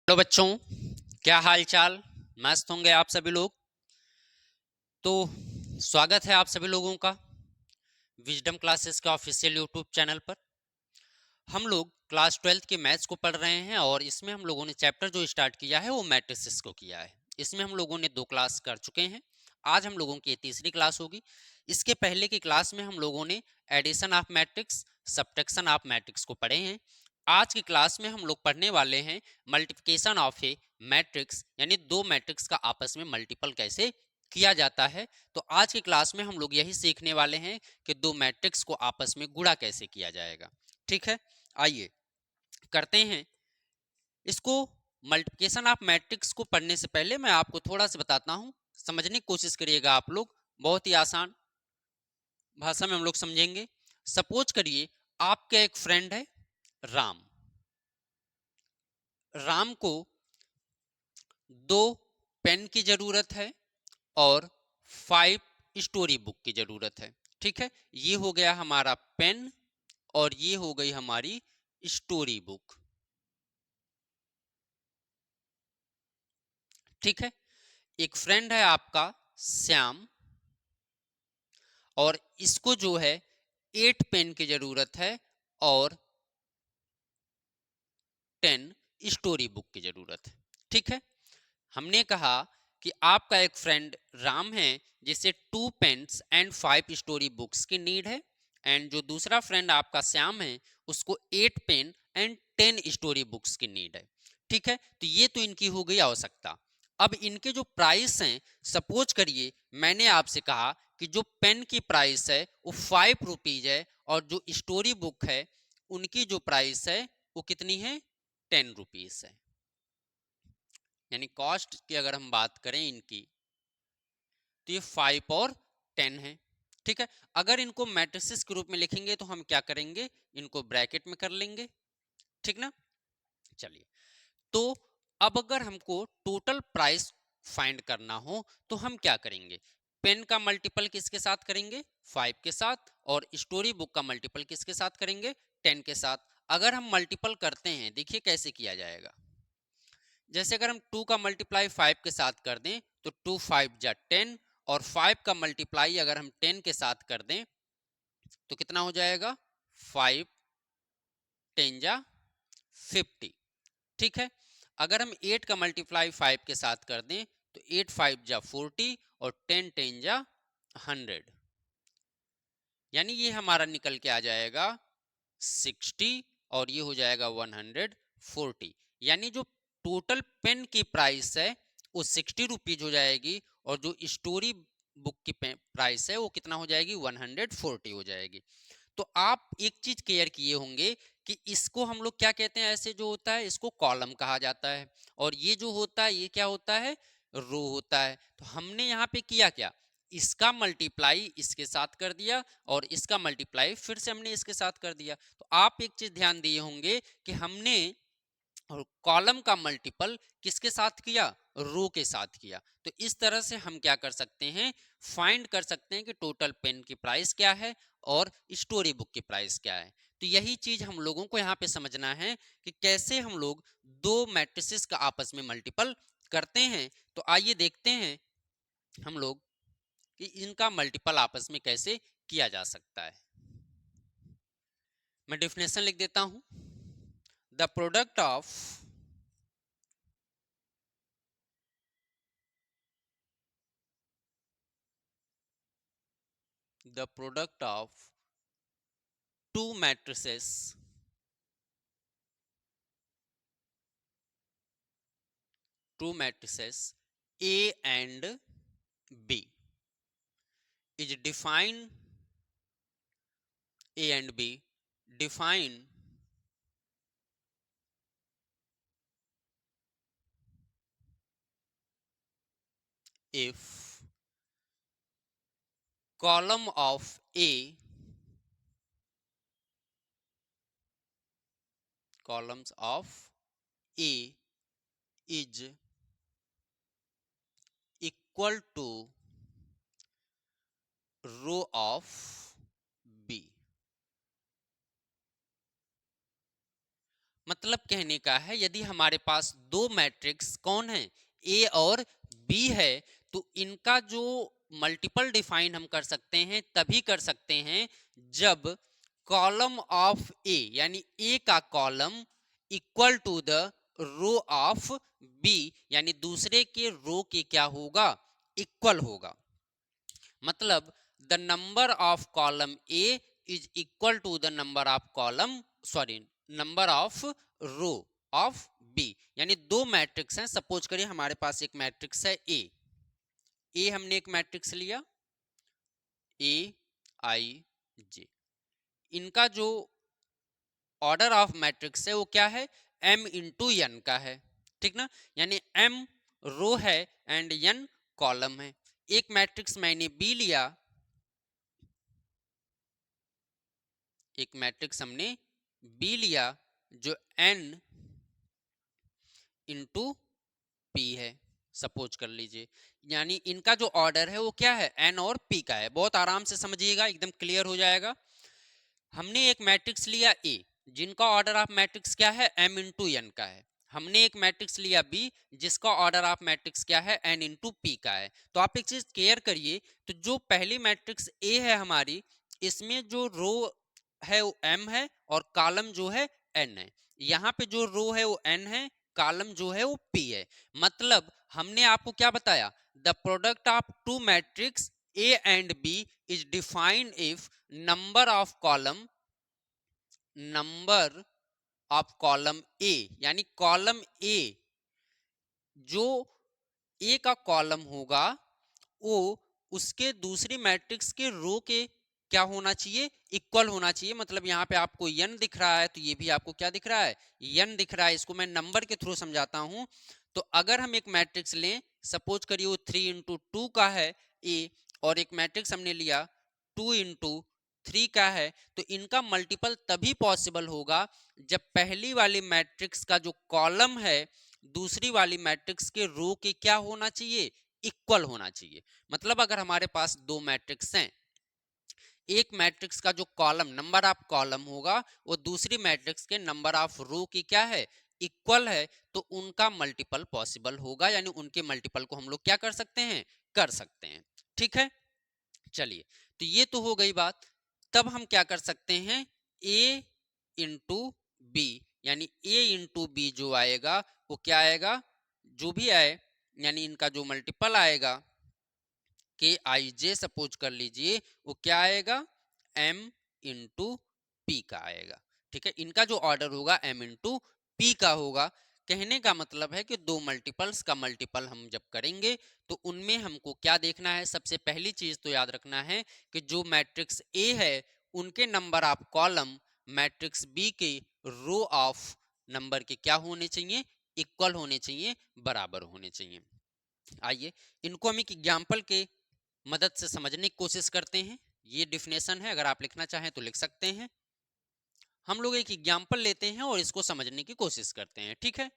Hello बच्चों, क्या हाल चाल। मस्त होंगे आप सभी लोग। तो स्वागत है आप सभी लोगों का विजडम क्लासेस के ऑफिशियल यूट्यूब चैनल पर। हम लोग क्लास 12th के मैथ्स को पढ़ रहे हैं और इसमें हम लोगों ने चैप्टर जो स्टार्ट किया है वो मैट्रिसेस को किया है। इसमें हम लोगों ने 2 क्लास कर चुके हैं। आज हम लोगों की ये तीसरी क्लास होगी। इसके पहले की क्लास में हम लोगों ने addition of matrix, subtraction of matrix को पढ़े हैं। आज की क्लास में हम लोग पढ़ने वाले हैं मल्टीप्लिकेशन ऑफ ए मैट्रिक्स, यानी 2 मैट्रिक्स का आपस में मल्टीपल कैसे किया जाता है। तो आज की क्लास में हम लोग यही सीखने वाले हैं कि 2 मैट्रिक्स को आपस में गुणा कैसे किया जाएगा। ठीक है, आइए करते हैं इसको। मल्टीप्लिकेशन ऑफ मैट्रिक्स को पढ़ने से पहले मैं आपको थोड़ा सा बताता हूं, समझने की कोशिश करिएगा आप लोग। बहुत ही आसान भाषा में हम लोग समझेंगे। सपोज करिए आपका एक फ्रेंड है राम। राम को 2 पेन की जरूरत है और 5 स्टोरी बुक की जरूरत है। ठीक है, ये हो गया हमारा पेन और ये हो गई हमारी स्टोरी बुक। ठीक है, एक फ्रेंड है आपका श्याम और इसको जो है 8 पेन की जरूरत है और 10 स्टोरी बुक की जरूरत है। ठीक है, हमने कहा कि आपका एक फ्रेंड राम है जिसे 2 पेन्स एंड 5 स्टोरी बुक्स की नीड है, एंड जो दूसरा फ्रेंड आपका श्याम है उसको 8 पेन एंड 10 स्टोरी बुक्स की नीड है। ठीक है, तो ये तो इनकी हो गई आवश्यकता। अब इनके जो प्राइस हैं, सपोज करिए मैंने आपसे कहा कि जो पेन की प्राइस है वो 5 रुपीज है और जो स्टोरी बुक है उनकी जो प्राइस है वो कितनी है, 10 रुपीज है। यानी कॉस्ट की अगर हम बात करें इनकी, तो ये 5 और 10 है। ठीक है, अगर इनको मैट्रिसेस के रूप में लिखेंगे तो हम क्या करेंगे, इनको ब्रैकेट में कर लेंगे। ठीक ना, चलिए। तो अब अगर हमको टोटल प्राइस फाइंड करना हो तो हम क्या करेंगे, पेन का मल्टीपल किसके साथ करेंगे, 5 के साथ, और स्टोरी बुक का मल्टीपल किसके साथ करेंगे, 10 के साथ। अगर हम मल्टीपल करते हैं, देखिए कैसे किया जाएगा। जैसे अगर हम 2 का मल्टीप्लाई 5 के साथ कर दें तो 2 5 जा 10, और 5 का मल्टीप्लाई अगर हम 10 के साथ कर दें तो कितना हो जाएगा, 5 10 जा 50। ठीक है, अगर हम 8 का मल्टीप्लाई 5 के साथ कर दें तो 8 5 जा 40 और 10 10 जा 100, यानी ये हमारा निकल के आ जाएगा 60 और ये हो जाएगा 140। यानी जो टोटल पेन की प्राइस है वो 60 रुपीज हो जाएगी और जो स्टोरी बुक की प्राइस है वो कितना हो जाएगी, 140 हो जाएगी। तो आप एक चीज क्लियर किए होंगे कि इसको हम लोग क्या कहते हैं, ऐसे जो होता है इसको कॉलम कहा जाता है, और ये जो होता है ये क्या होता है, रो होता है। तो हमने यहाँ पे किया क्या, इसका मल्टीप्लाई इसके साथ कर दिया और इसका मल्टीप्लाई फिर से हमने इसके साथ कर दिया। तो आप एक चीज ध्यान दिए होंगे कि हमने और कॉलम का मल्टीपल किसके साथ किया, रो के साथ किया। तो इस तरह से हम क्या कर सकते हैं, फाइंड कर सकते हैं कि टोटल पेन की प्राइस क्या है और स्टोरी बुक की प्राइस क्या है। तो यही चीज हम लोगों को यहाँ पे समझना है कि कैसे हम लोग 2 मैट्रिसेस का आपस में मल्टीपल करते हैं। तो आइए देखते हैं हम लोग कि इनका मल्टीपल आपस में कैसे किया जा सकता है। मैं डिफिनेशन लिख देता हूं। The product of the product of 2 matrices A and B is defined, A and B define if column of A, columns of A is equal to row of B, मतलब कहने का है यदि हमारे पास दो मैट्रिक्स कौन है, ए और बी है, तो इनका जो मल्टीपल डिफाइन हम कर सकते हैं तभी कर सकते हैं जब कॉलम ऑफ ए यानी ए का column equal to the row of B यानी दूसरे के रो के क्या होगा, इक्वल होगा। मतलब the number of column A is equal to the number of column number of row of B. यानी दो मैट्रिक्स हैं, सपोज करिए हमारे पास एक मैट्रिक्स है ए हमने एक मैट्रिक्स लिया ए आई जे, इनका जो ऑर्डर ऑफ मैट्रिक्स है वो क्या है, m इंटू एन का है, ठीक ना। यानी m रो है एंड n कॉलम है। एक मैट्रिक्स मैंने बी लिया, एक मैट्रिक्स हमने बी लिया जो n इंटू पी है, सपोज कर लीजिए। यानी इनका जो ऑर्डर है वो क्या है, n और p का है। बहुत आराम से समझिएगा, एकदम क्लियर हो जाएगा। हमने एक मैट्रिक्स लिया ए जिनका ऑर्डर ऑफ मैट्रिक्स क्या है, m इंटू एन का है। हमने एक मैट्रिक्स लिया बी जिसका ऑर्डर ऑफ मैट्रिक्स क्या है, n इंटू पी का है। तो आप एक चीज क्लियर करिए, तो जो पहली मैट्रिक्स ए है हमारी, इसमें जो रो है वो m है और कॉलम जो है n है। यहाँ पे जो रो है वो n है, कॉलम जो है वो p है। मतलब हमने आपको क्या बताया, the product of two matrix A and B is defined if number of column A यानी कॉलम ए, जो ए का कॉलम होगा वो उसके दूसरी मैट्रिक्स के रो के क्या होना चाहिए, इक्वल होना चाहिए। मतलब यहाँ पे आपको n दिख रहा है तो ये भी आपको क्या दिख रहा है, n दिख रहा है। इसको मैं नंबर के थ्रू समझाता हूं। तो अगर हम एक मैट्रिक्स लें, सपोज करिए वो 3 इंटू टू का है ए, और एक मैट्रिक्स हमने लिया 2 इंटू 3 का है, तो इनका मल्टीपल तभी पॉसिबल होगा जब पहली वाली मैट्रिक्स का जो कॉलम है दूसरी वाली मैट्रिक्स के रो के क्या होना चाहिए, इक्वल होना चाहिए। मतलब अगर हमारे पास दो मैट्रिक्स हैं, एक मैट्रिक्स का जो कॉलम नंबर ऑफ कॉलम होगा वो दूसरी मैट्रिक्स के नंबर ऑफ रो की क्या है, इक्वल है, तो उनका मल्टीपल पॉसिबल होगा। यानी उनके मल्टीपल को हम लोग क्या कर सकते हैं, कर सकते हैं। ठीक है, चलिए, तो ये तो हो गई बात। तब हम क्या कर सकते हैं, a इंटू बी, यानी a इंटू बी जो आएगा वो क्या आएगा, जो भी आए, यानी इनका जो मल्टीपल आएगा के आई जे सपोज कर लीजिए, वो क्या आएगा, m इंटू पी का आएगा। ठीक है, इनका जो ऑर्डर होगा m इंटू पी का होगा। कहने का मतलब है कि दो मल्टीपल्स का मल्टीपल हम जब करेंगे तो उनमें हमको क्या देखना है, सबसे पहली चीज तो याद रखना है कि जो मैट्रिक्स ए है उनके number of column matrix B के रो ऑफ नंबर के क्या होने चाहिए, इक्वल होने चाहिए, बराबर होने चाहिए। आइए इनको हम एक एग्जाम्पल के मदद से समझने की कोशिश करते हैं। ये डिफिनेशन है, अगर आप लिखना चाहें तो लिख सकते हैं। हम लोग एक एग्जाम्पल लेते हैं और इसको समझने की कोशिश करते हैं। ठीक है,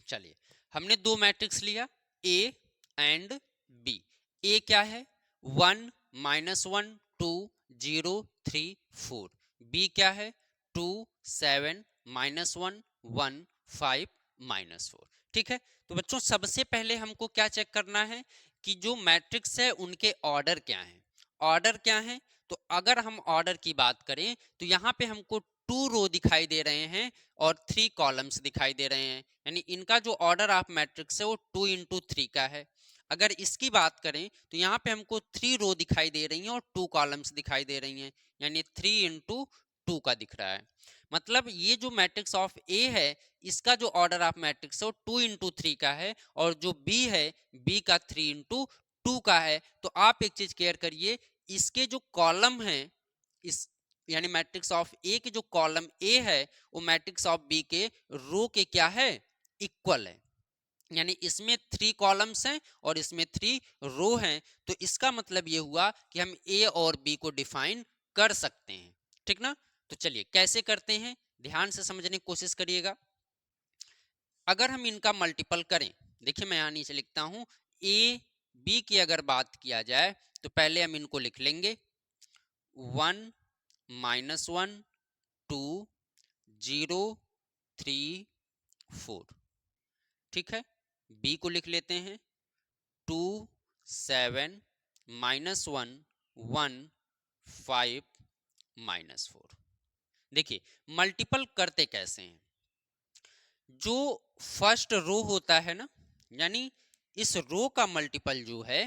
चलिए, हमने दो मैट्रिक्स लिया ए एंड बी। ए क्या है, 1 -1 2 0 3 4। बी क्या है, 2 7 -1 1 5 -4। ठीक है, तो बच्चों सबसे पहले हमको क्या चेक करना है कि जो मैट्रिक्स है उनके ऑर्डर क्या हैं। ऑर्डर क्या है, तो अगर हम ऑर्डर की बात करें तो यहाँ पे हमको 2 रो दिखाई दे रहे हैं और 3 कॉलम्स दिखाई दे रहे हैं। यानी इनका जो ऑर्डर ऑफ मैट्रिक्स है वो 2 इंटू 3 का है। अगर इसकी बात करें तो यहाँ पे हमको 3 रो दिखाई दे रही हैं और 2 कॉलम्स दिखाई दे रही हैं, यानी 3 इंटू 2 का दिख रहा है। मतलब ये जो मैट्रिक्स ऑफ ए है इसका जो ऑर्डर ऑफ मैट्रिक्स है वो 2 इंटू 3 का है, और जो बी है बी का 3 इंटू 2 का है। तो आप एक चीज क्लियर करिए, इसके जो कॉलम है, इस यानी मैट्रिक्स ऑफ ए के जो कॉलम ए है वो मैट्रिक्स ऑफ बी के रो के क्या है, इक्वल है। यानी इसमें 3 कॉलम्स हैं और इसमें 3 रो हैं। तो इसका मतलब ये हुआ कि हम ए और बी को डिफाइन कर सकते हैं। ठीक ना, तो चलिए कैसे करते हैं, ध्यान से समझने की कोशिश करिएगा। अगर हम इनका मल्टीपल करें, देखिए मैं यहां नीचे लिखता हूं, ए बी की अगर बात किया जाए तो पहले हम इनको लिख लेंगे 1 -1 2 0 3 4। ठीक है, बी को लिख लेते हैं 2 7 -1 1 5 -4। देखिए मल्टीपल करते कैसे हैं, जो फर्स्ट रो होता है ना, यानी इस रो का मल्टीपल जो है,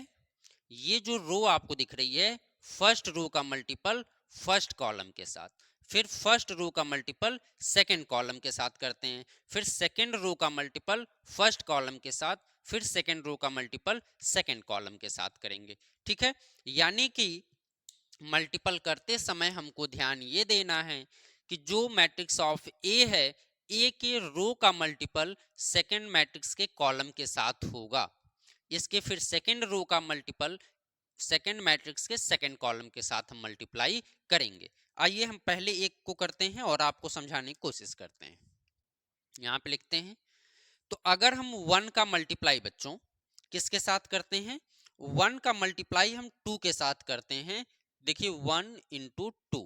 ये जो रो आपको दिख रही है, फर्स्ट रो का मल्टीपल फर्स्ट कॉलम के साथ, फिर फर्स्ट रो का मल्टीपल सेकंड कॉलम के साथ करते हैं, फिर सेकंड रो का मल्टीपल फर्स्ट कॉलम के साथ, फिर सेकंड रो का मल्टीपल सेकंड कॉलम के साथ करेंगे। ठीक है, यानी कि मल्टीपल करते समय हमको ध्यान ये देना है कि जो मैट्रिक्स ऑफ ए है, ए के रो का मल्टीपल सेकंड मैट्रिक्स के कॉलम के साथ होगा, इसके फिर सेकंड रो का मल्टीपल सेकंड मैट्रिक्स के सेकंड कॉलम के साथ हम मल्टीप्लाई करेंगे। आइए हम पहले एक को करते हैं और आपको समझाने की कोशिश करते हैं। यहाँ पे लिखते हैं, तो अगर हम 1 का मल्टीप्लाई बच्चों किसके साथ करते हैं, 1 का मल्टीप्लाई हम 2 के साथ करते हैं। देखिए 1 इंटू 2,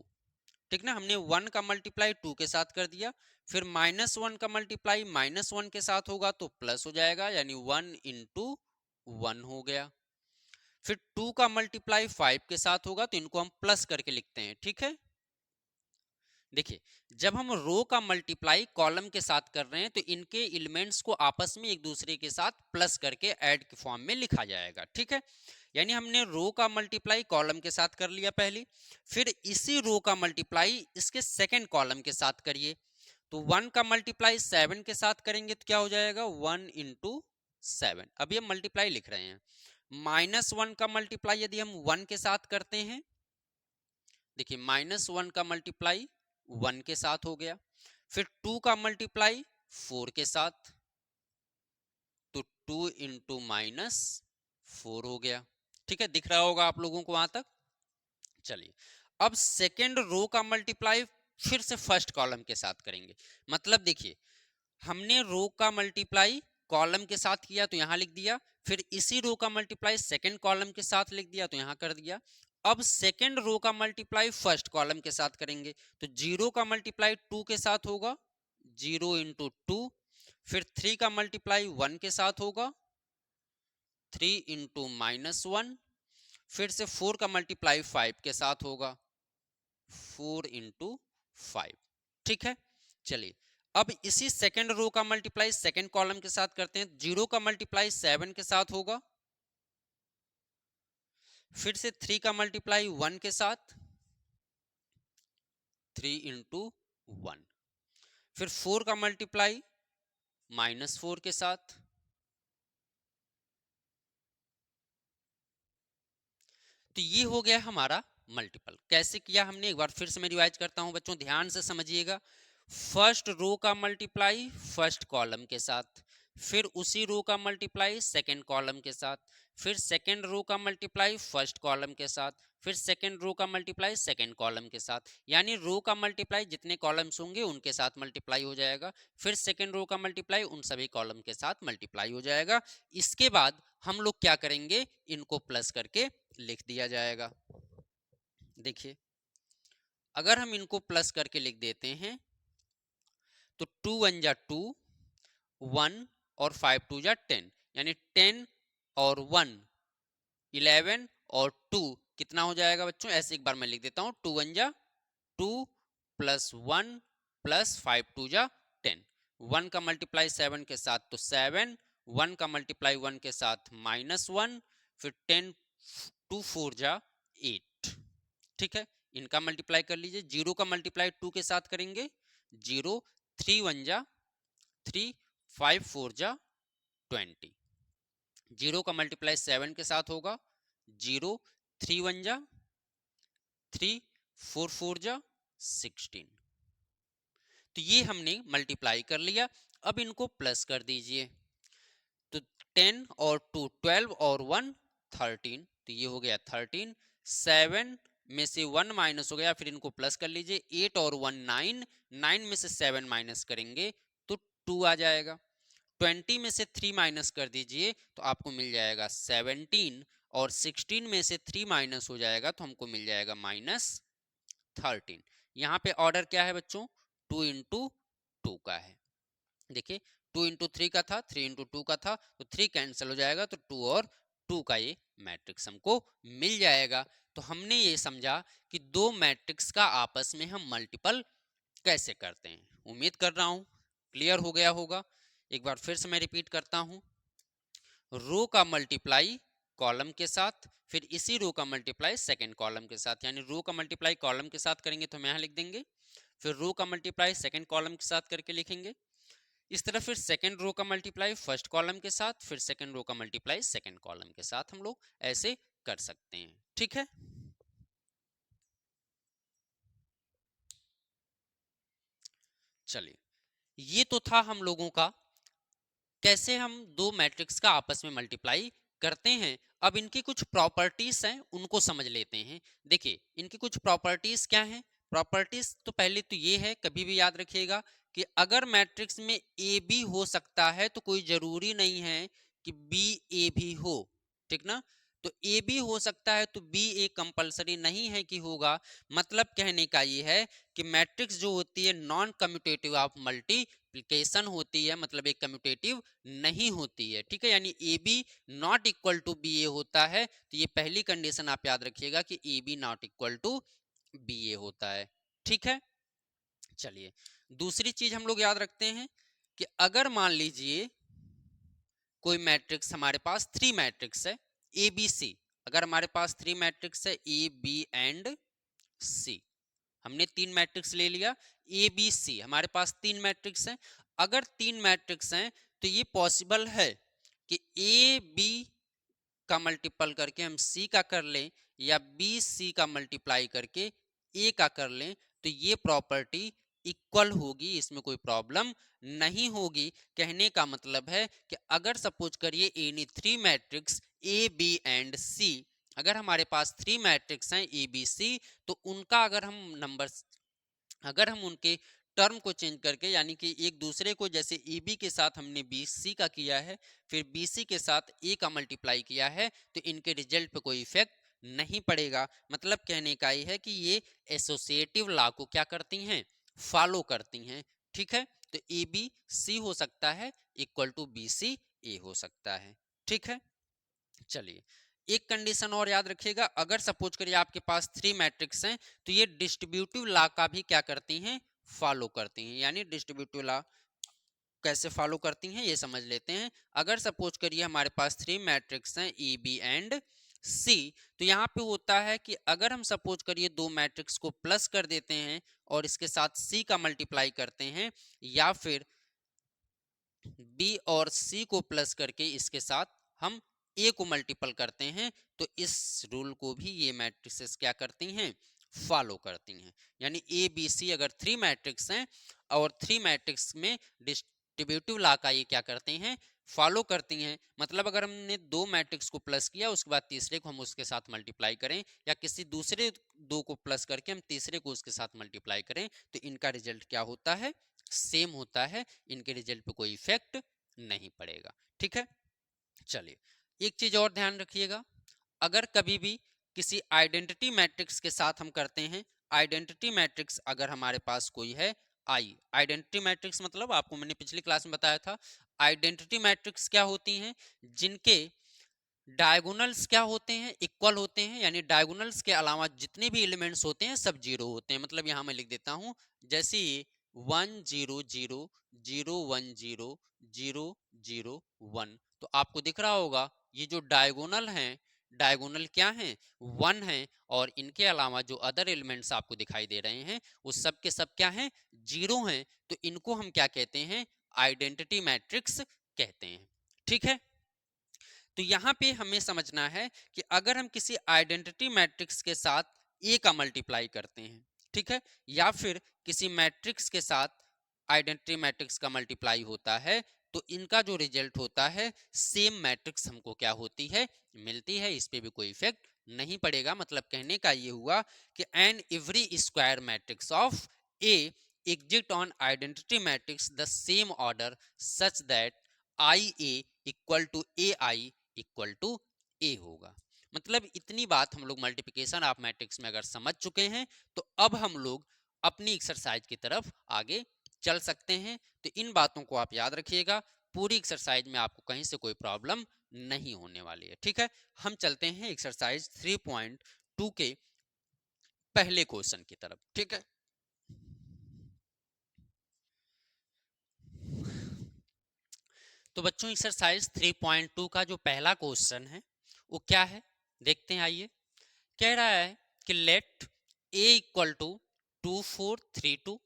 ठीक ना, हमने 1 का मल्टीप्लाई 2 के साथ कर दिया, फिर -1 का मल्टीप्लाई -1 के साथ होगा तो प्लस हो जाएगा, यानी 1 इंटू 1 हो गया। फिर 2 का मल्टीप्लाई 5 के साथ होगा तो इनको हम प्लस करके लिखते हैं। ठीक है, देखिए जब हम रो का मल्टीप्लाई कॉलम के साथ कर रहे हैं तो इनके एलिमेंट्स को आपस में एक दूसरे के साथ प्लस करके ऐड के फॉर्म में लिखा जाएगा। ठीक है, यानी हमने रो का मल्टीप्लाई कॉलम के साथ कर लिया पहले, फिर इसी रो का मल्टीप्लाई इसके सेकंड कॉलम के साथ करिए, तो 1 का मल्टीप्लाई 7 के साथ करेंगे तो क्या हो जाएगा, 1 इंटू 7। अभी हम मल्टीप्लाई लिख रहे हैं। -1 का मल्टीप्लाई यदि हम 1 के साथ करते हैं, देखिए -1 का मल्टीप्लाई 1 के साथ हो गया, फिर 2 का मल्टीप्लाई 4 के साथ, तो 2 इंटू -4 हो गया। ठीक है, दिख रहा होगा आप लोगों को वहां तक। चलिए अब सेकेंड रो का मल्टीप्लाई फिर से फर्स्ट कॉलम के साथ करेंगे। मतलब देखिए हमने रो का मल्टीप्लाई कॉलम के साथ किया तो यहां लिख दिया, फिर इसी रो का मल्टीप्लाई सेकंड कॉलम के साथ लिख दिया तो यहां कर दिया। अब सेकंड रो का मल्टीप्लाई फर्स्ट कॉलम के साथ करेंगे, तो 0 का मल्टीप्लाई 2 के साथ होगा, 0 इंटू 2, फिर 3 का मल्टीप्लाई 1 के साथ होगा, 3 इंटू -1, फिर से 4 का मल्टीप्लाई 5 के साथ होगा, 4 इंटू 5। ठीक है, चलिए अब इसी सेकंड रो का मल्टीप्लाई सेकंड कॉलम के साथ करते हैं। 0 का मल्टीप्लाई 7 के साथ होगा, फिर से 3 का मल्टीप्लाई 1 के साथ, 3 इंटू 1, फिर 4 का मल्टीप्लाई -4 के साथ, तो ये हो गया हमारा मल्टीपल। कैसे किया हमने, एक बार फिर से मैं रिवाइज करता हूं बच्चों, ध्यान से समझिएगा। फर्स्ट रो का मल्टीप्लाई फर्स्ट कॉलम के साथ, फिर उसी रो का मल्टीप्लाई सेकंड कॉलम के साथ, फिर सेकंड रो का मल्टीप्लाई फर्स्ट कॉलम के साथ, फिर सेकंड रो का मल्टीप्लाई सेकंड कॉलम के साथ, यानी रो का मल्टीप्लाई जितने कॉलम्स होंगे उनके साथ मल्टीप्लाई हो जाएगा, फिर सेकंड रो का मल्टीप्लाई उन सभी कॉलम के साथ मल्टीप्लाई हो जाएगा। इसके बाद हम लोग क्या करेंगे, इनको प्लस करके लिख दिया जाएगा। देखिए अगर हम इनको प्लस करके लिख देते हैं तो 2 1 जा 2, 1 और 5 2 जा 10, यानी 10 और 1 11 और 2 कितना हो जाएगा बच्चों, ऐसे एक बार मैं लिख देता हूं, 2 1 जा 2 प्लस 1 प्लस 5 2 जा 10। 1 का मल्टीप्लाई 7 के साथ तो 7, 1 का मल्टीप्लाई 1 के साथ -1, फिर 10 2 4 जा 8। ठीक है, इनका मल्टीप्लाई कर लीजिए। 0 का मल्टीप्लाई 2 के साथ करेंगे, 0, 3 1 जा 3, 5 4 जा 20। 0 का मल्टीप्लाई 7 के साथ होगा, 0, 3 1 जा 3, 4 4 जा 16। तो ये हमने मल्टीप्लाई कर लिया। अब इनको प्लस कर दीजिए, तो 10 और 2 12 और 1 13, तो ये हो गया 13। 7 में से 1 माइनस हो गया, फिर इनको प्लस कर लीजिए, 8 और 1 9, 9 में से 7 माइनस करेंगे तो 2 आ जाएगा। 20 में से 3 माइनस कर दीजिए तो आपको मिल जाएगा 17, और 16 में से 3 माइनस हो जाएगा तो हमको मिल जाएगा -13। यहाँ पे ऑर्डर क्या है बच्चों, 2 इंटू 2 का है। देखिए 2 × 3 का था, 3 × 2 का था, तो 3 कैंसिल हो जाएगा, तो 2 और 2 का ये मैट्रिक्स हमको मिल जाएगा। तो हमने ये समझा कि दो मैट्रिक्स का आपस में हम मल्टीपल कैसे करते हैं। उम्मीद कर रहा हूं क्लियर हो गया होगा। एक बार फिर से मैं रिपीट करता हूं, रो का मल्टीप्लाई कॉलम के साथ, फिर इसी रो का मल्टीप्लाई सेकंड कॉलम के साथ, यानी रो का मल्टीप्लाई कॉलम के साथ करेंगे तो हम यहाँ लिख देंगे, फिर रो का मल्टीप्लाई सेकंड कॉलम के साथ करके लिखेंगे, इस तरह फिर सेकंड रो का मल्टीप्लाई फर्स्ट कॉलम के साथ, फिर सेकंड रो का मल्टीप्लाई सेकंड कॉलम के साथ हम लोग ऐसे कर सकते हैं। ठीक है, चलिए ये तो था हम लोगों का कैसे हम दो मैट्रिक्स का आपस में मल्टीप्लाई करते हैं। अब इनकी कुछ प्रॉपर्टीज हैं उनको समझ लेते हैं। देखिए इनकी कुछ प्रॉपर्टीज क्या हैं। प्रॉपर्टीज तो पहले तो ये है, कभी भी याद रखिएगा कि अगर मैट्रिक्स में ए बी हो सकता है तो कोई जरूरी नहीं है कि बी ए भी हो, ठीक ना। तो ए बी हो सकता है तो बी ए कंपलसरी नहीं है कि होगा। मतलब कहने का ये है कि मैट्रिक्स जो होती है नॉन कम्यूटेटिव ऑफ मल्टीप्लिकेशन होती है, मतलब एक कम्यूटेटिव नहीं होती है। ठीक है, यानी A B not equal to B A होता है, तो ये पहली कंडीशन आप याद रखिएगा कि A B not equal to B A होता है। ठीक है, चलिए दूसरी चीज हम लोग याद रखते हैं कि अगर मान लीजिए कोई मैट्रिक्स हमारे पास थ्री मैट्रिक्स है ए बी सी, अगर हमारे पास थ्री मैट्रिक्स है ए बी एंड सी, हमने तीन मैट्रिक्स ले लिया ए बी सी, हमारे पास तीन मैट्रिक्स हैं। अगर तीन मैट्रिक्स हैं तो ये पॉसिबल है कि ए बी का मल्टीपल करके हम सी का कर लें या बी सी का मल्टीप्लाई करके ए का कर लें, तो ये प्रॉपर्टी इक्वल होगी, इसमें कोई प्रॉब्लम नहीं होगी। कहने का मतलब है कि अगर सपोज करिए any three matrix A B and C, अगर हमारे पास थ्री मैट्रिक्स हैं ए बी सी, तो उनका अगर हम नंबर, अगर हम उनके टर्म को चेंज करके, यानी कि एक दूसरे को, जैसे ए बी के साथ हमने बी सी का किया है, फिर बी सी के साथ ए का मल्टीप्लाई किया है, तो इनके रिजल्ट पे कोई इफेक्ट नहीं पड़ेगा। मतलब कहने का ये है कि ये एसोसिएटिव लॉ को क्या करती हैं, फॉलो करती हैं। ठीक है, तो ए बी सी हो सकता है इक्वल टू बी सी ए हो सकता है। ठीक है, चलिए एक कंडीशन और याद रखिएगा, अगर सपोज करिए आपके पास थ्री मैट्रिक्स हैं तो ये डिस्ट्रीब्यूटिव लॉ का भी क्या करती हैं, फॉलो करती हैं। यानी डिस्ट्रीब्यूटिव लॉ कैसे फॉलो करती हैं ये समझ लेते हैं। अगर सपोज करिए हमारे पास थ्री मैट्रिक्स हैं ए बी एंड सी, तो यहाँ पे होता है कि अगर हम सपोज करिए दो मैट्रिक्स को प्लस कर देते हैं और इसके साथ सी का मल्टीप्लाई करते हैं, या फिर बी और सी को प्लस करके इसके साथ हम ए को मल्टीपल करते हैं, तो इस रूल को भी ये मैट्रिक्सेस क्या करती हैं, फॉलो करती हैं। यानी ए बी सी अगर थ्री मैट्रिक्स हैं और थ्री मैट्रिक्स में डिस्ट्रीब्यूटिव लॉ का ये क्या करते हैं, फॉलो करती हैं। मतलब अगर हमने दो मैट्रिक्स को प्लस किया उसके बाद तीसरे को हम उसके साथ मल्टीप्लाई करें, या किसी दूसरे दो को प्लस करके हम तीसरे को उसके साथ मल्टीप्लाई करें, तो इनका रिजल्ट क्या होता है, सेम होता है, इनके रिजल्ट पे कोई इफेक्ट नहीं पड़ेगा। ठीक है, चलिए एक चीज और ध्यान रखिएगा, अगर कभी भी किसी आइडेंटिटी मैट्रिक्स के साथ हम करते हैं, आइडेंटिटी मैट्रिक्स अगर हमारे पास कोई है आई, आइडेंटिटी मैट्रिक्स मतलब आपको मैंने पिछली क्लास में बताया था, आइडेंटिटी मैट्रिक्स क्या होती हैं, जिनके डायगोनल्स क्या होते हैं, इक्वल होते हैं, यानी डायगोनल्स के अलावा जितने भी एलिमेंट्स होते हैं सब जीरो होते हैं। मतलब यहां मैं लिख देता हूं, जैसे ये 1 0 0 0 1 0 0 0 1, तो आपको दिख रहा होगा ये जो डायगोनल हैं, डायगोनल क्या हैं, वन है, और इनके अलावा जो अदर एलिमेंट्स आपको दिखाई दे रहे हैं वो सब के सब क्या हैं, जीरो हैं। तो इनको हम क्या कहते हैं, आइडेंटिटी मैट्रिक्स कहते हैं। ठीक है, तो यहाँ पे हमें समझना है कि अगर हम किसी आइडेंटिटी मैट्रिक्स के साथ ए का मल्टीप्लाई करते हैं, ठीक है, या फिर किसी मैट्रिक्स के साथ आइडेंटिटी मैट्रिक्स का मल्टीप्लाई होता है, तो इनका जो रिजल्ट होता है सेम मैट्रिक्स हमको क्या होती है, मिलती है, इस पे भी कोई इफेक्ट नहीं पड़ेगा। मतलब कहने का ये हुआ कि an every square matrix of A exist on identity matrix the same order such that I A equal to A I equal to A होगा। मतलब इतनी बात हम लोग मल्टीप्लिकेशन ऑफ मैट्रिक्स में अगर समझ चुके हैं, तो अब हम लोग अपनी एक्सरसाइज की तरफ आगे चल सकते हैं। तो इन बातों को आप याद रखिएगा, पूरी एक्सरसाइज में आपको कहीं से कोई प्रॉब्लम नहीं होने वाली है। ठीक है, हम चलते हैं एक्सरसाइज 3.2 के पहले क्वेश्चन की तरफ। ठीक है, तो बच्चों एक्सरसाइज 3.2 का जो पहला क्वेश्चन है वो क्या है, देखते हैं। आइए, कह रहा है कि let a equal to 2432,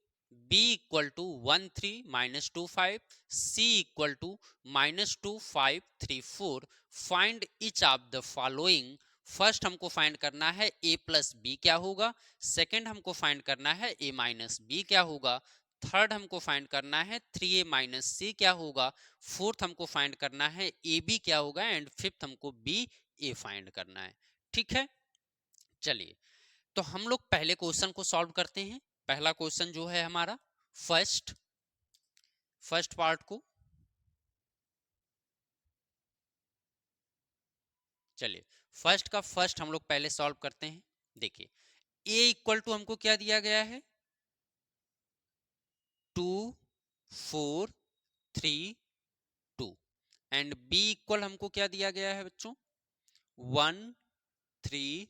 b equal to 13 - 25, c equal to -2534, find each of the following. First हमको फाइंड करना है a प्लस बी क्या होगा, सेकंड हमको फाइंड करना है a माइनस बी क्या होगा, थर्ड हमको फाइंड करना है 3a माइनस सी क्या होगा, फोर्थ हमको फाइंड करना है ए बी क्या होगा, एंड फिफ्थ हमको बी ए फाइंड करना है। ठीक है, चलिए तो हम लोग पहले क्वेश्चन को सॉल्व करते हैं। पहला क्वेश्चन जो है हमारा फर्स्ट पार्ट को, चलिए फर्स्ट का फर्स्ट हम लोग पहले सॉल्व करते हैं। देखिए a इक्वल टू हमको क्या दिया गया है, 2432, एंड b इक्वल हमको क्या दिया गया है बच्चों, 13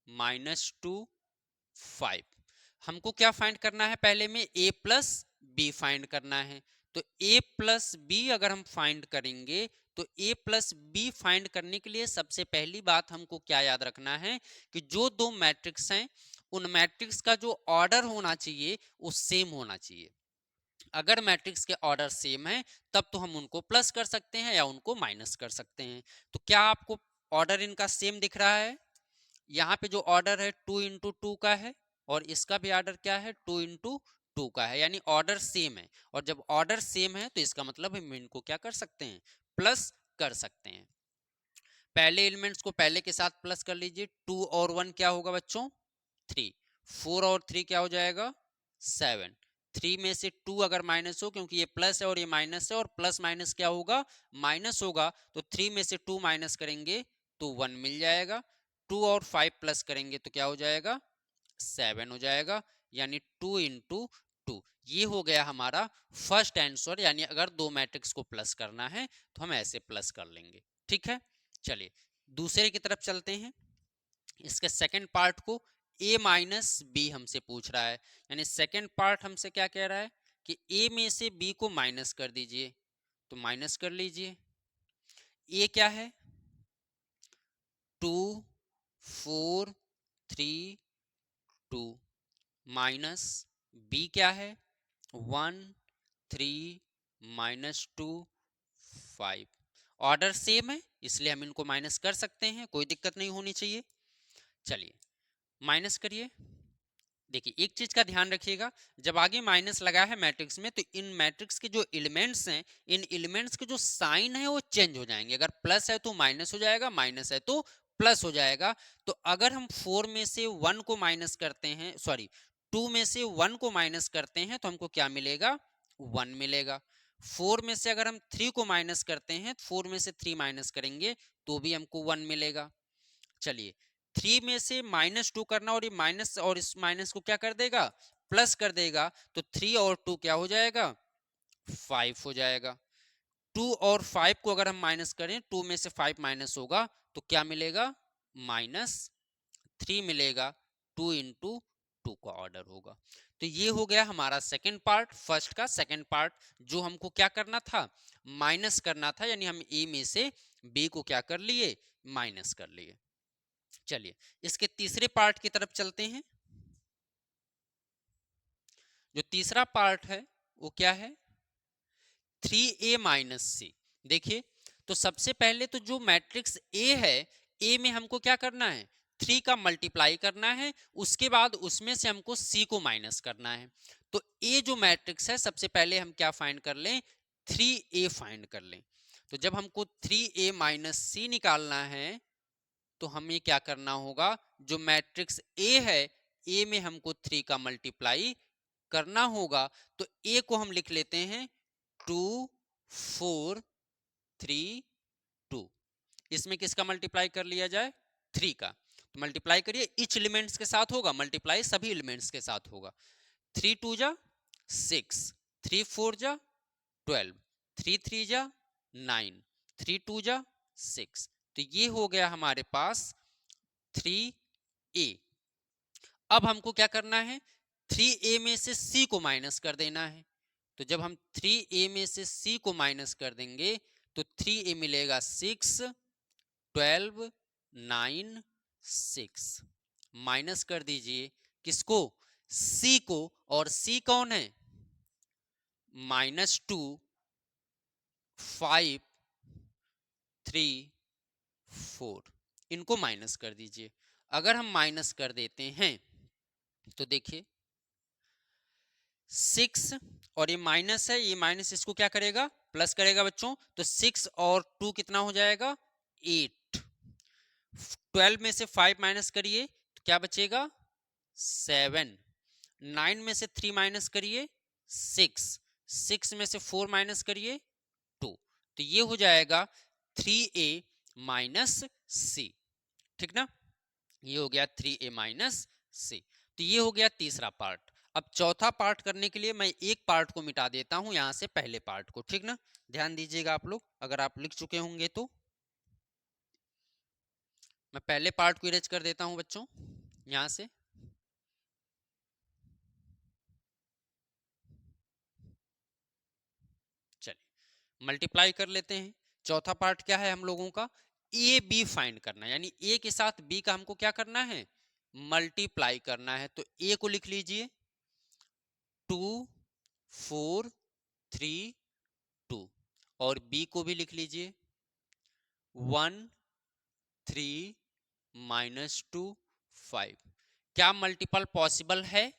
- 2 5। हमको क्या फाइंड करना है, पहले में a प्लस बी फाइंड करना है। तो a प्लस बी अगर हम फाइंड करेंगे तो a प्लस बी फाइंड करने के लिए सबसे पहली बात हमको क्या याद रखना है कि जो दो मैट्रिक्स हैं उन मैट्रिक्स का जो ऑर्डर होना चाहिए वो सेम होना चाहिए। अगर मैट्रिक्स के ऑर्डर सेम है तब तो हम उनको प्लस कर सकते हैं या उनको माइनस कर सकते हैं। तो क्या आपको ऑर्डर इनका सेम दिख रहा है? यहाँ पे जो ऑर्डर है 2 × 2 का है और इसका भी ऑर्डर क्या है, 2 × 2 का है, यानी ऑर्डर सेम है। और जब ऑर्डर सेम है तो इसका मतलब हम इनको क्या कर सकते हैं, प्लस कर सकते हैं। पहले एलिमेंट्स को पहले के साथ प्लस कर लीजिए, 2 और 1 क्या होगा बच्चों, 3, 4 और 3 क्या हो जाएगा, 7। 3 में से 2 अगर माइनस हो, क्योंकि ये प्लस है और ये माइनस है और प्लस माइनस क्या होगा, माइनस होगा, तो 3 में से 2 माइनस करेंगे तो 1 मिल जाएगा। 2 और 5 प्लस करेंगे तो क्या हो जाएगा, 7 हो जाएगा, यानी 2 × 2। ये हो गया हमारा फर्स्ट आंसर, यानी अगर दो मैट्रिक्स को प्लस करना है तो हम ऐसे प्लस कर लेंगे। ठीक है, चलिए दूसरे की तरफ चलते हैं। इसके सेकंड पार्ट को a माइनस बी हमसे पूछ रहा है, यानी सेकंड पार्ट हमसे क्या कह रहा है कि a में से b को माइनस कर दीजिए। तो माइनस कर लीजिए, a क्या है 2 4 3 2, माइनस b क्या है 1 3 - 2 5। ऑर्डर सेम है इसलिए हम इनको माइनस कर सकते हैं, कोई दिक्कत नहीं होनी चाहिए। चलिए माइनस करिए। देखिए एक चीज का ध्यान रखिएगा, जब आगे माइनस लगा है मैट्रिक्स में तो इन मैट्रिक्स के जो एलिमेंट्स हैं, इन एलिमेंट्स के जो साइन है वो चेंज हो जाएंगे। अगर प्लस है तो माइनस हो जाएगा, माइनस है तो प्लस हो जाएगा। तो अगर हम 4 में से 1 को माइनस करते हैं, सॉरी 2 में से 1 को माइनस करते हैं तो हमको क्या मिलेगा, 1 मिलेगा। 4 में से अगर हम 3 को माइनस करते हैं, 4 में से 3 माइनस करेंगे तो भी हमको 1 मिलेगा। चलिए 3 में से -2 करना और ये माइनस और इस माइनस को क्या कर देगा, प्लस कर देगा। तो 3 और 2 क्या हो जाएगा, 5 हो जाएगा। 2 और 5 को अगर हम माइनस करें, 2 में से 5 माइनस होगा तो क्या मिलेगा, -3 मिलेगा। 2 × 2 का ऑर्डर होगा। तो ये हो गया हमारा सेकंड पार्ट, फर्स्ट का सेकंड पार्ट, जो हमको क्या करना था, माइनस करना था, यानी हम ए में से बी को क्या कर लिए, माइनस कर लिए। चलिए इसके तीसरे पार्ट की तरफ चलते हैं। जो तीसरा पार्ट है वो क्या है, 3a माइनस सी। देखिए तो सबसे पहले तो जो मैट्रिक्स ए है, ए में हमको क्या करना है, 3 का मल्टीप्लाई करना है, उसके बाद उसमें से हमको सी को माइनस करना है। तो ए जो मैट्रिक्स है सबसे पहले हम क्या फाइंड कर लें, 3a फाइंड कर लें। तो जब हमको 3a माइनस सी निकालना है तो हमें क्या करना होगा, जो मैट्रिक्स ए है, ए में हमको 3 का मल्टीप्लाई करना होगा। तो ए को हम लिख लेते हैं 2 4 3 2। इसमें किसका मल्टीप्लाई कर लिया जाए, 3 का। तो मल्टीप्लाई करिए, इच एलिमेंट्स के साथ होगा, मल्टीप्लाई सभी एलिमेंट्स के साथ होगा। 3 × 2 = 6, 3 4 जा 12, 3 3 जा 9, 3 2 जा 6। तो ये हो गया हमारे पास 3a। अब हमको क्या करना है, 3a में से c को माइनस कर देना है। तो जब हम 3a में से c को माइनस कर देंगे तो 3a मिलेगा 6, 12, 9, 6। माइनस कर दीजिए किसको, c को, और c कौन है, -2, 5, 3, 4। इनको माइनस कर दीजिए। अगर हम माइनस कर देते हैं तो देखिए 6 और ये माइनस है, ये माइनस इसको क्या करेगा, प्लस करेगा बच्चों। तो 6 और 2 कितना हो जाएगा, 8। 12 में से 5 माइनस करिए तो क्या बचेगा, 7। 9 में से 3 माइनस करिए 6। 6 में से 4 माइनस करिए 2। तो ये हो जाएगा 3a माइनस सी। ठीक ना, ये हो गया 3a माइनस सी। तो ये हो गया तीसरा पार्ट। अब चौथा पार्ट करने के लिए मैं एक पार्ट को मिटा देता हूं यहां से पहले पार्ट को। ठीक ना, ध्यान दीजिएगा आप लोग, अगर आप लिख चुके होंगे तो मैं पहले पार्ट को इरेज कर देता हूं बच्चों यहां से। चलिए मल्टीप्लाई कर लेते हैं। चौथा पार्ट क्या है हम लोगों का, ए बी फाइंड करना है, यानी ए के साथ बी का हमको क्या करना है, मल्टीप्लाई करना है। तो ए को लिख लीजिए 2, 4, 3, 2, और बी को भी लिख लीजिए 1, 3, -2, 5। क्या मल्टीपल पॉसिबल है,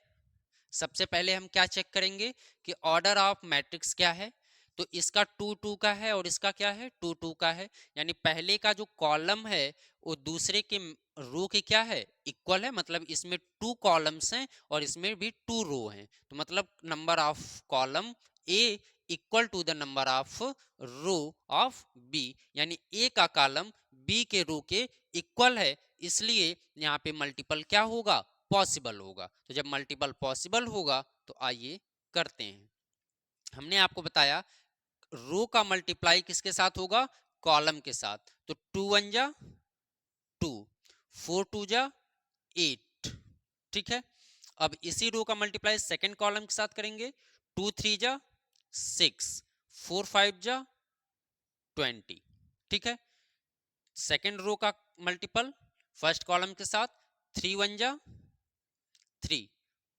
सबसे पहले हम क्या चेक करेंगे कि ऑर्डर ऑफ मैट्रिक्स क्या है। तो इसका 2 2 का है और इसका क्या है, 2 2 का है, यानी पहले का जो कॉलम है वो दूसरे के रो के क्या है, इक्वल है। मतलब इसमें 2 कॉलम्स हैं और इसमें भी 2 रो हैं। तो मतलब number of column A equal to the number of row of B, यानी ए का कॉलम बी के रो के इक्वल है, इसलिए यहाँ पे मल्टीपल क्या होगा, पॉसिबल होगा। तो जब मल्टीपल पॉसिबल होगा तो आइए करते हैं। हमने आपको बताया रो का मल्टीप्लाई किसके साथ होगा, कॉलम के साथ। तो 2 1 जा 2, 4 2 जा 8। ठीक है, अब इसी रो का मल्टीप्लाई सेकंड कॉलम के साथ करेंगे। 2 3 जा 6, 4 5 जा 20। ठीक है, सेकंड रो का मल्टीपल फर्स्ट कॉलम के साथ, 3 1 जा 3,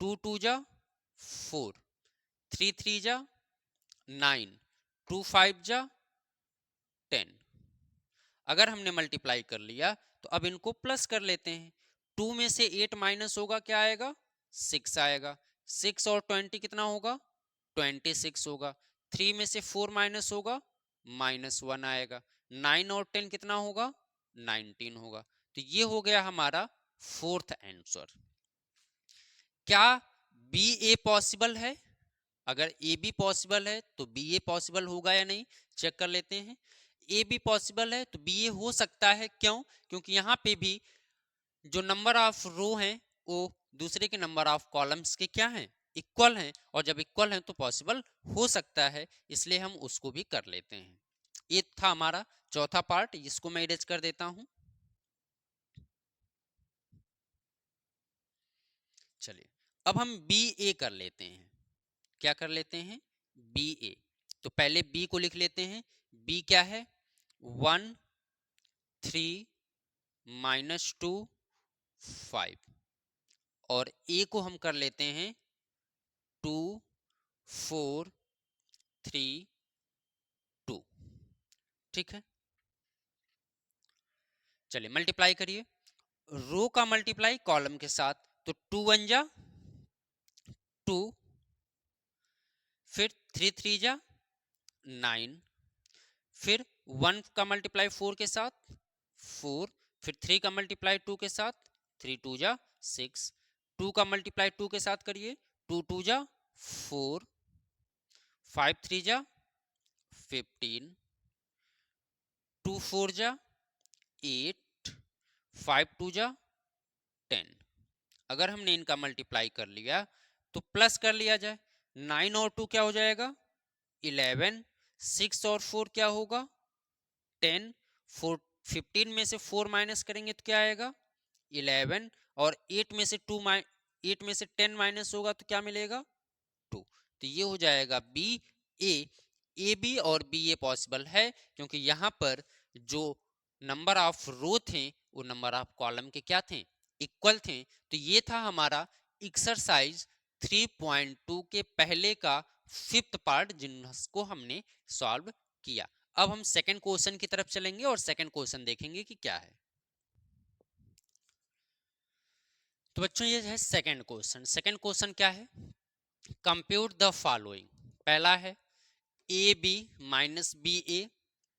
2 2 जा 4, 3 3 जा 9, 2 5 जा 10। अगर हमने मल्टीप्लाई कर लिया तो अब इनको प्लस कर लेते हैं। 2 में से 8 माइनस होगा, क्या आएगा, 6 आएगा। 6 और 20 कितना होगा, 26 होगा। 3 में से 4 माइनस होगा, -1 आएगा। 9 और 10 कितना होगा, 19 होगा। तो ये हो गया हमारा फोर्थ आंसर। क्या बी ए पॉसिबल है, अगर ए बी पॉसिबल है तो बी ए पॉसिबल होगा या नहीं, चेक कर लेते हैं। ए बी पॉसिबल है तो बी ए हो सकता है, क्यों, क्योंकि यहाँ पे भी जो नंबर ऑफ रो हैं वो दूसरे के नंबर ऑफ कॉलम्स के क्या हैं, इक्वल हैं, और जब इक्वल हैं तो पॉसिबल हो सकता है, इसलिए हम उसको भी कर लेते हैं। ये था हमारा चौथा पार्ट, इसको मैं इरेज कर देता हूं। चलिए अब हम बी ए कर लेते हैं। क्या कर लेते हैं, बी ए। तो पहले बी को लिख लेते हैं। बी क्या है, 1, 3, -2, 5, और ए को हम कर लेते हैं 2, 4, 3, 2। ठीक है, चलिए मल्टीप्लाई करिए। रो का मल्टीप्लाई कॉलम के साथ, तो 2 1 जा 2, फिर 3 3 जा 9, फिर 1 का मल्टीप्लाई 4 के साथ 4, फिर 3 का मल्टीप्लाई 2 के साथ 3 2 जा 6, 2 का मल्टीप्लाई 2 के साथ करिए 2 2 जा 4, 5 3 जा 15, 2 4 जा 8, 5 2 जा 10। अगर हमने इनका मल्टीप्लाई कर लिया तो प्लस कर लिया जाए। 9 और 2 क्या हो जाएगा 11, 6 और 4 क्या होगा 10, 4 15 में से 4 माइनस करेंगे तो क्या आएगा 11, और 8 में से 8 में से 10 माइनस होगा तो क्या मिलेगा 2। तो ये हो जाएगा बी ए। ए बी और बी ए पॉसिबल है क्योंकि यहाँ पर जो नंबर ऑफ रो थे वो नंबर ऑफ कॉलम के क्या थे इक्वल थे। तो ये था हमारा एक्सरसाइज 3.2 के पहले का फिफ्थ पार्ट जिसको हमने सॉल्व किया। अब हम सेकंड क्वेश्चन की तरफ चलेंगे और सेकंड क्वेश्चन देखेंगे कि क्या है। तो बच्चों ये है सेकंड क्वेश्चन। सेकंड क्वेश्चन क्या है, कंप्यूट द फॉलोइंग। पहला है A B minus B A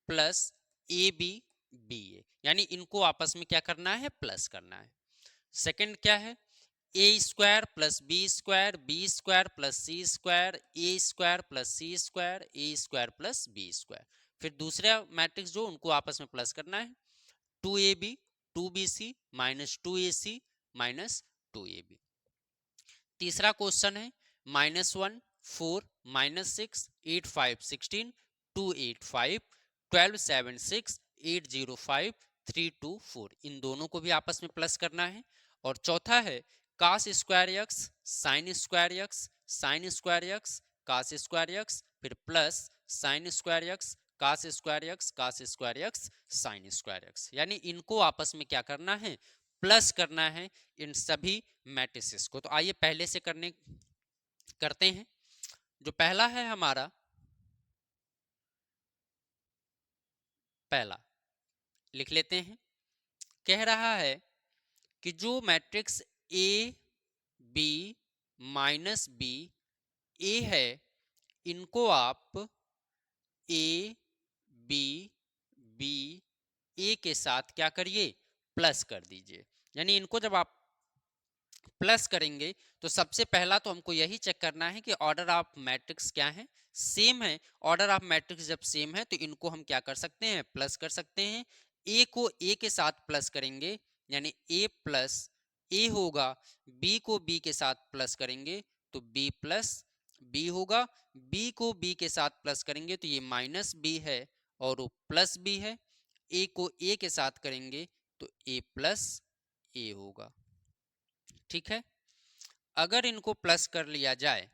plus A B B A, यानी इनको आपस में क्या करना है प्लस करना है। सेकंड क्या है A square plus B square plus C square A square plus C square A square plus B square. फिर दूसरा मैट्रिक्स जो उनको आपस में प्लस करना है 2ab 2bc minus 2ac minus 2ab। तीसरा क्वेश्चन है -1 4 -6 8 5 16 2 8 5 12 7 6 8 0 5 3 2 4, इन दोनों को भी आपस में प्लस करना है। और चौथा है cos square x sin square x sin square x cos square x फिर plus sin square x cos square x cos square x sin square x, यानी इनको आपस में क्या करना है प्लस करना है इन सभी मैट्रिसेस को। तो आइए पहले से करते हैं। जो पहला है हमारा पहला लिख लेते हैं। कह रहा है कि जो matrix A B minus B A है इनको आप ए बी बी ए के साथ क्या करिए प्लस कर दीजिए। यानी इनको जब आप प्लस करेंगे तो सबसे पहला तो हमको यही चेक करना है कि ऑर्डर ऑफ मैट्रिक्स क्या है सेम है। ऑर्डर ऑफ मैट्रिक्स जब सेम है तो इनको हम क्या कर सकते हैं प्लस कर सकते हैं। ए को ए के साथ प्लस करेंगे यानी ए प्लस ए होगा, बी को बी के साथ प्लस करेंगे तो बी प्लस बी होगा, बी को बी के साथ प्लस करेंगे तो ये माइनस बी है और वो प्लस बी है, ए को ए के साथ करेंगे तो ए प्लस ए होगा। ठीक है, अगर इनको प्लस कर लिया जाए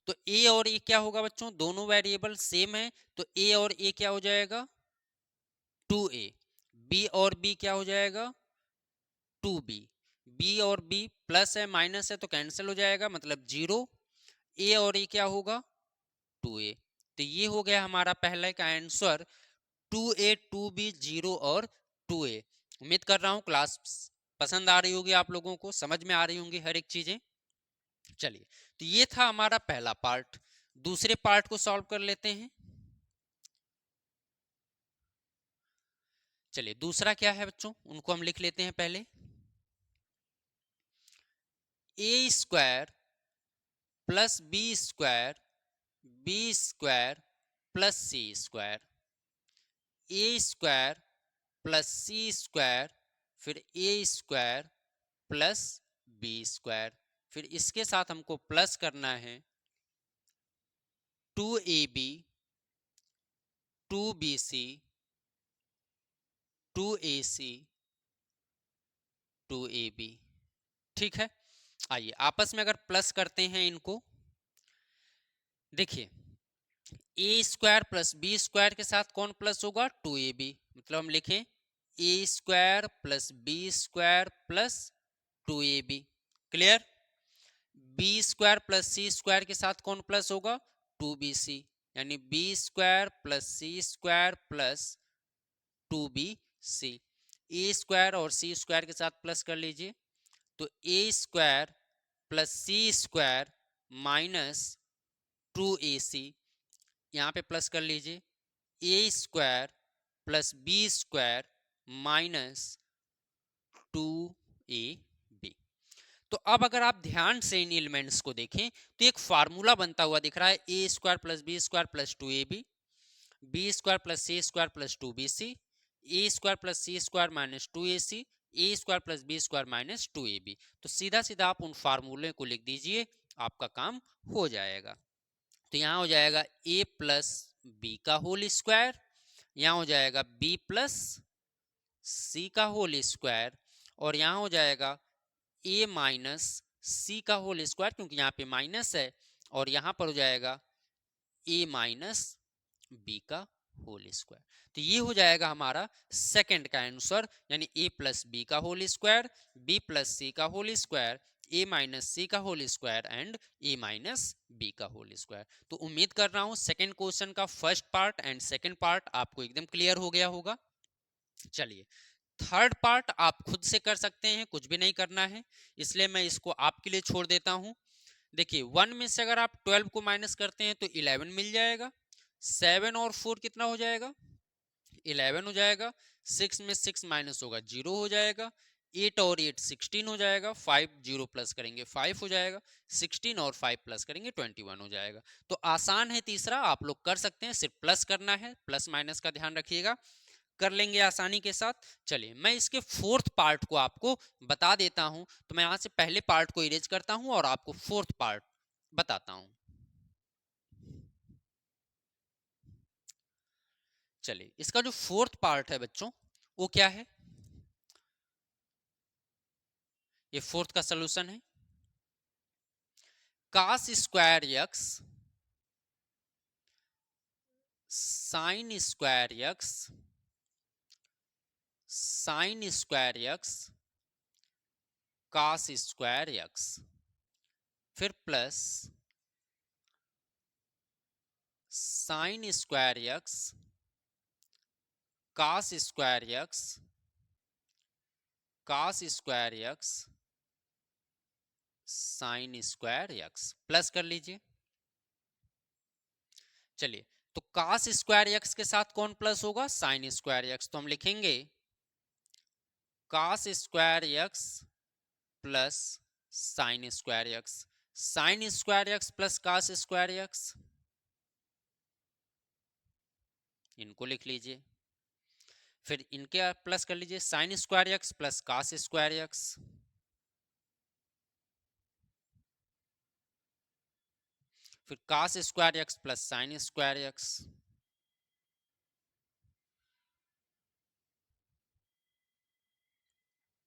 तो ए और ए क्या होगा बच्चों, दोनों वेरिएबल सेम है तो ए और ए क्या हो जाएगा 2a, बी और बी क्या हो जाएगा 2b, बी और बी प्लस है माइनस है तो कैंसिल हो जाएगा मतलब 0, ए और ए क्या होगा 2a। तो ये हो गया हमारा पहले का आंसर 2a 2b 0 और 2a। उम्मीद कर रहा हूं क्लास पसंद आ रही होगी, आप लोगों को समझ में आ रही होंगी हर एक चीजें। चलिए, तो ये था हमारा पहला पार्ट। दूसरे पार्ट को सॉल्व कर लेते हैं। चलिए दूसरा क्या है बच्चों उनको हम लिख लेते हैं पहले। A square plus B square B square plus C square, A square plus C square फिर A square plus B square, फिर इसके साथ हमको प्लस करना है 2ab 2bc 2ac 2ab। ठीक है, आइए आपस में अगर प्लस करते हैं इनको, देखिए A square plus B square के साथ कौन प्लस होगा 2ab, मतलब हम लिखें A square plus B square plus 2ab। Clear, B square plus C square के साथ कौन प्लस होगा 2bc, यानी B square plus C square plus 2bc। A square और सी स्क्वायर के साथ प्लस कर लीजिए तो A square plus C square minus 2ac, यहाँ पे प्लस कर लीजिए A square plus B square minus 2ab। तो अब अगर आप ध्यान से इन एलिमेंट्स को देखें तो एक फार्मूला बनता हुआ दिख रहा है A square plus B square plus 2ab, B square plus C square plus 2bc, A square plus C square minus 2ac, A square plus B square minus 2ab। तो सीधा सीधा आप उन फार्मूले को लिख दीजिए, आपका काम हो जाएगा। तो यहाँ हो जाएगा a प्लस बी का होल स्क्वायर, यहाँ हो जाएगा b प्लस सी का होल स्क्वायर, और यहाँ हो जाएगा a माइनस सी का होल स्क्वायर, क्योंकि यहाँ पे माइनस है, और यहाँ पर हो जाएगा a माइनस बी का होल स्क्वायर। तो ये हो जाएगा हमारा सेकंड का आंसर, यानी a प्लस बी का whole square, b plus C का whole square, a minus C का whole square and a minus B का होल स्क्वायर। तो उम्मीद कर रहा हूं सेकंड क्वेश्चन का first part and second part आपको एकदम क्लियर हो गया होगा। चलिए थर्ड पार्ट आप खुद से कर सकते हैं, कुछ भी नहीं करना है, इसलिए मैं इसको आपके लिए छोड़ देता हूं। देखिए 1 में से अगर आप 12 को माइनस करते हैं तो 11 मिल जाएगा, 7 और 4 कितना हो जाएगा 11 हो जाएगा, 6 में 6 माइनस होगा 0 हो जाएगा, 8 और 8 16 हो जाएगा, 5 0 प्लस करेंगे 5 हो जाएगा, 16 और 5 प्लस करेंगे 21 हो जाएगा। तो आसान है तीसरा, आप लोग कर सकते हैं, सिर्फ प्लस करना है, प्लस माइनस का ध्यान रखिएगा, कर लेंगे आसानी के साथ। चलिए मैं इसके फोर्थ पार्ट को आपको बता देता हूं, तो मैं यहां से पहले पार्ट को इरेज करता हूं और आपको फोर्थ पार्ट बताता हूं। चलिए इसका जो फोर्थ पार्ट है बच्चों वो क्या है, ये फोर्थ का सलूशन है cos square x sin square x sin square x cos square x, फिर plus sin square x cos square x cos square x sin square x, plus कर लीजिए। चलिए तो कास स्क्वायर यक्स के साथ कौन प्लस होगा, साइन स्क्वायर यक्स, तो हम लिखेंगे cos square x plus sin square x, sin square x plus cos square x, इनको लिख लीजिए। फिर इनके प्लस कर लीजिए, sin square x plus cos square x, फिर cos square x plus sin square x.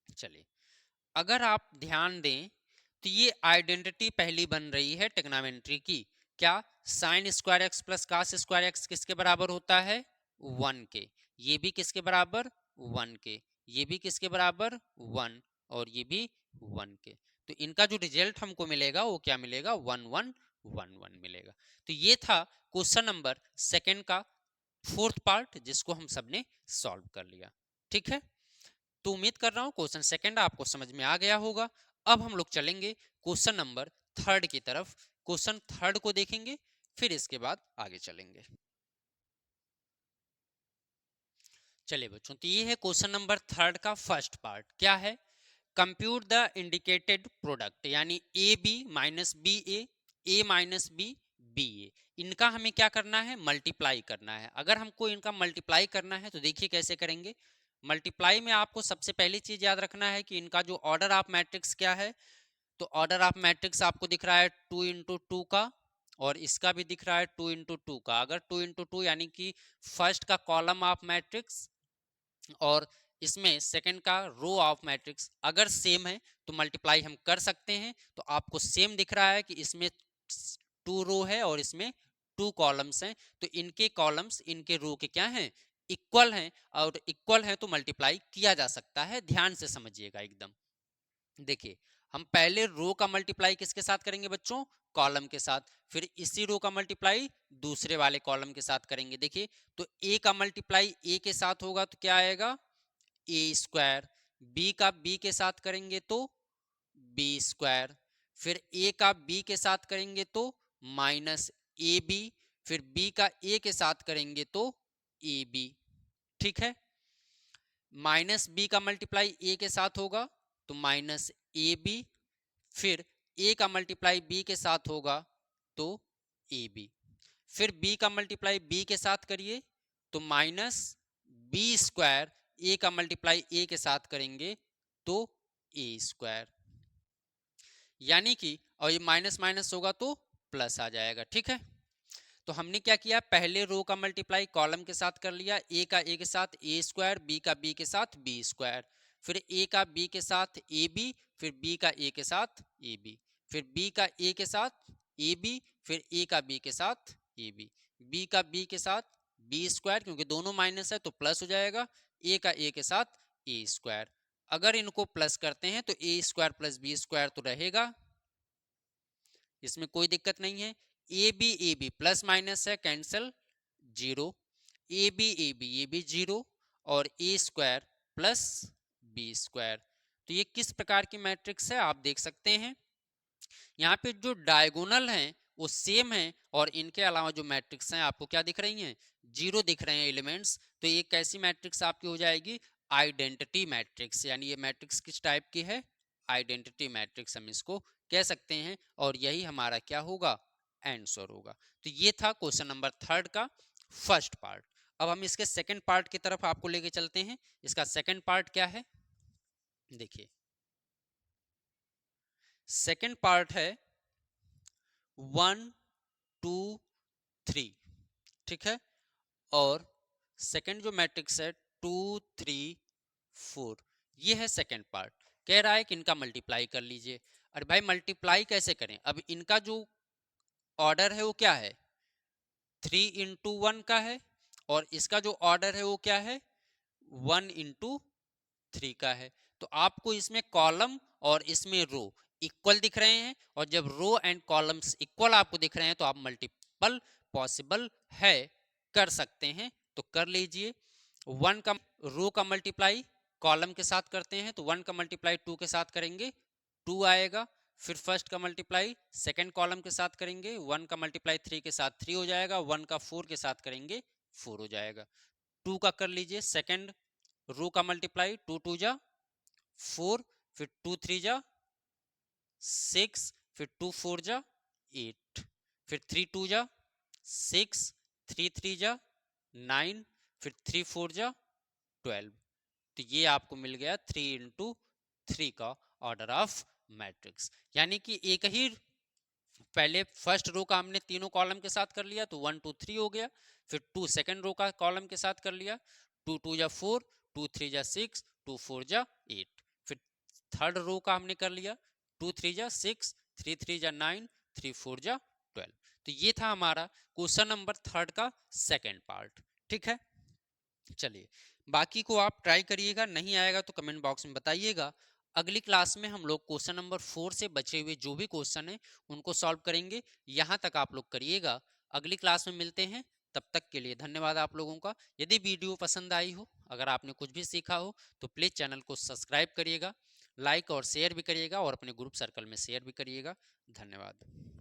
चलिए अगर आप ध्यान दें तो ये आइडेंटिटी पहली बन रही है ट्रिग्नोमेट्री की, क्या sine square x plus cos square x किसके बराबर होता है 1 के, ये भी किसके बराबर 1 के, ये भी किसके बराबर 1 और ये भी 1 के। तो इनका जो रिजल्ट हमको मिलेगा वो क्या मिलेगा 1 1 1 1 मिलेगा। तो ये था क्वेश्चन नंबर सेकंड का फोर्थ पार्ट जिसको हम सबने सॉल्व कर लिया। ठीक है, तो उम्मीद कर रहा हूं क्वेश्चन सेकंड आपको समझ में आ गया होगा। अब हम लोग चलेंगे क्वेश्चन नंबर थर्ड की तरफ, क्वेश्चन थर्ड को देखेंगे फिर इसके बाद आगे चलेंगे। चलिए बच्चों तो ये है क्वेश्चन नंबर थर्ड का फर्स्ट पार्ट, क्या है कंप्यूट द इंडिकेटेड प्रोडक्ट, यानी A B minus B A minus B B A, इनका हमें क्या करना है मल्टीप्लाई करना है। अगर हमको इनका मल्टीप्लाई करना है तो देखिए कैसे करेंगे। मल्टीप्लाई में आपको सबसे पहली चीज याद रखना है कि इनका जो ऑर्डर ऑफ मैट्रिक्स क्या है, तो ऑर्डर ऑफ मैट्रिक्स आपको दिख रहा है 2 इंटू 2 का, और इसका भी दिख रहा है 2 इंटू 2 का। अगर 2 इंटू 2 यानी कि फर्स्ट का कॉलम ऑफ मैट्रिक्स और इसमें सेकंड का रो ऑफ मैट्रिक्स अगर सेम है तो मल्टीप्लाई हम कर सकते हैं। तो आपको सेम दिख रहा है कि इसमें 2 रो है और इसमें 2 कॉलम्स हैं, तो इनके कॉलम्स इनके रो के क्या हैं इक्वल हैं, और इक्वल हैं तो मल्टीप्लाई किया जा सकता है। ध्यान से समझिएगा एकदम। देखिए हम पहले रो का मल्टीप्लाई किसके साथ करेंगे बच्चों, कॉलम के साथ, फिर इसी रो का मल्टीप्लाई दूसरे वाले कॉलम के साथ करेंगे। देखिए तो ए का मल्टीप्लाई ए के साथ होगा तो क्या आएगा ए स्क्वायर, बी का बी के साथ करेंगे तो बी स्क्वायर, फिर ए का बी के साथ करेंगे तो माइनस ए बी, फिर बी का ए के साथ करेंगे तो ए बी। ठीक है, माइनस बी का मल्टीप्लाई ए के साथ होगा तो माइनस ए बी, फिर ए का मल्टीप्लाई बी के साथ होगा तो ए बी, फिर बी का मल्टीप्लाई बी के साथ करिए तो माइनस बी स्क्वायर, ए का मल्टीप्लाई ए के साथ करेंगे तो ए स्क्वायर, यानी कि और ये माइनस माइनस होगा तो प्लस आ जाएगा। ठीक है, तो हमने क्या किया, पहले रो का मल्टीप्लाई कॉलम के साथ कर लिया, ए का ए के साथ ए स्क्वायर, बी का बी के साथ बी स्क्वायर, फिर ए का बी के साथ ए बी, फिर बी का ए के साथ ए बी, फिर बी का ए के साथ ए बी, फिर ए का बी के साथ ए बी, बी का बी के साथ बी स्क्वायर, क्योंकि दोनों माइनस है तो प्लस हो जाएगा, ए का ए के साथ ए स्क्वायर। अगर इनको प्लस करते हैं तो A square plus B square तो रहेगा, इसमें कोई दिक्कत नहीं है। ए बी प्लस माइनस है, cancel, zero, A B zero, और A square plus B square. तो ये किस प्रकार की मैट्रिक्स है आप देख सकते हैं। यहाँ पे जो डायगोनल हैं वो सेम है, और इनके अलावा जो मैट्रिक्स हैं आपको क्या दिख रही हैं, जीरो दिख रहे हैं एलिमेंट्स। तो ये कैसी मैट्रिक्स आपकी हो जाएगी, आइडेंटिटी मैट्रिक्स। यानी ये मैट्रिक्स किस टाइप की है, आइडेंटिटी मैट्रिक्स हम इसको कह सकते हैं, और यही हमारा क्या होगा, आंसर होगा। तो ये था क्वेश्चन नंबर 3 का फर्स्ट पार्ट। अब हम इसके सेकंड पार्ट की तरफ आपको लेके चलते हैं। इसका सेकंड पार्ट क्या है, देखिए सेकंड पार्ट है 1 2 3, ठीक है, और सेकंड जो मैट्रिक्स है 2 3 4, ये है सेकंड पार्ट। कह रहा है कि इनका मल्टीप्लाई कर लीजिए। अरे भाई मल्टीप्लाई कैसे करें, अब इनका जो ऑर्डर है वो क्या है, 3 × 1 का है, और इसका जो ऑर्डर है वो क्या है, 1 × 3 का है। तो आपको इसमें कॉलम और इसमें रो इक्वल दिख रहे हैं, और जब रो एंड कॉलम्स इक्वल आपको दिख रहे हैं तो आप मल्टीपल पॉसिबल है, कर सकते हैं, तो कर लीजिए। 1 का रो का मल्टीप्लाई कॉलम के साथ करते हैं, तो 1 का मल्टीप्लाई 2 के साथ करेंगे 2 आएगा, फिर फर्स्ट का मल्टीप्लाई सेकंड कॉलम के साथ करेंगे, 1 का मल्टीप्लाई 3 के साथ 3 हो जाएगा, 1 का 4 के साथ करेंगे 4 हो जाएगा। 2 का कर लीजिए सेकंड रो का मल्टीप्लाई, 2 2 जा 4, फिर 2 3 जा 6, फिर 2 4 जा 8, फिर 3 2 जा 6, 3 3 जा 9, फिर 3 4 जा 12। तो ये आपको मिल गया 3 × 3 का ऑर्डर ऑफ मैट्रिक्स। यानी कि एक ही पहले फर्स्ट रो का हमने तीनों कॉलम के साथ कर लिया तो 1 2 3 हो गया, फिर 2 सेकंड रो का कॉलम के साथ कर लिया, 2 2 जा 4, 2 3 जा 6, 2 4 जा 8, फिर थर्ड रो का हमने कर लिया 2 3 जा 6, 3 3 जा 9, 3 4 जा 12। तो ये था हमारा क्वेश्चन नंबर 3 का सेकंड पार्ट, ठीक है। चलिए बाकी को आप ट्राई करिएगा, नहीं आएगा तो कमेंट बॉक्स में बताइएगा। अगली क्लास में हम लोग क्वेश्चन नंबर 4 से बचे हुए जो भी क्वेश्चन है उनको सॉल्व करेंगे। यहाँ तक आप लोग करिएगा, अगली क्लास में मिलते हैं, तब तक के लिए धन्यवाद आप लोगों का। यदि वीडियो पसंद आई हो, अगर आपने कुछ भी सीखा हो, तो प्लीज़ चैनल को सब्सक्राइब करिएगा, लाइक और शेयर भी करिएगा, और अपने ग्रुप सर्कल में शेयर भी करिएगा। धन्यवाद।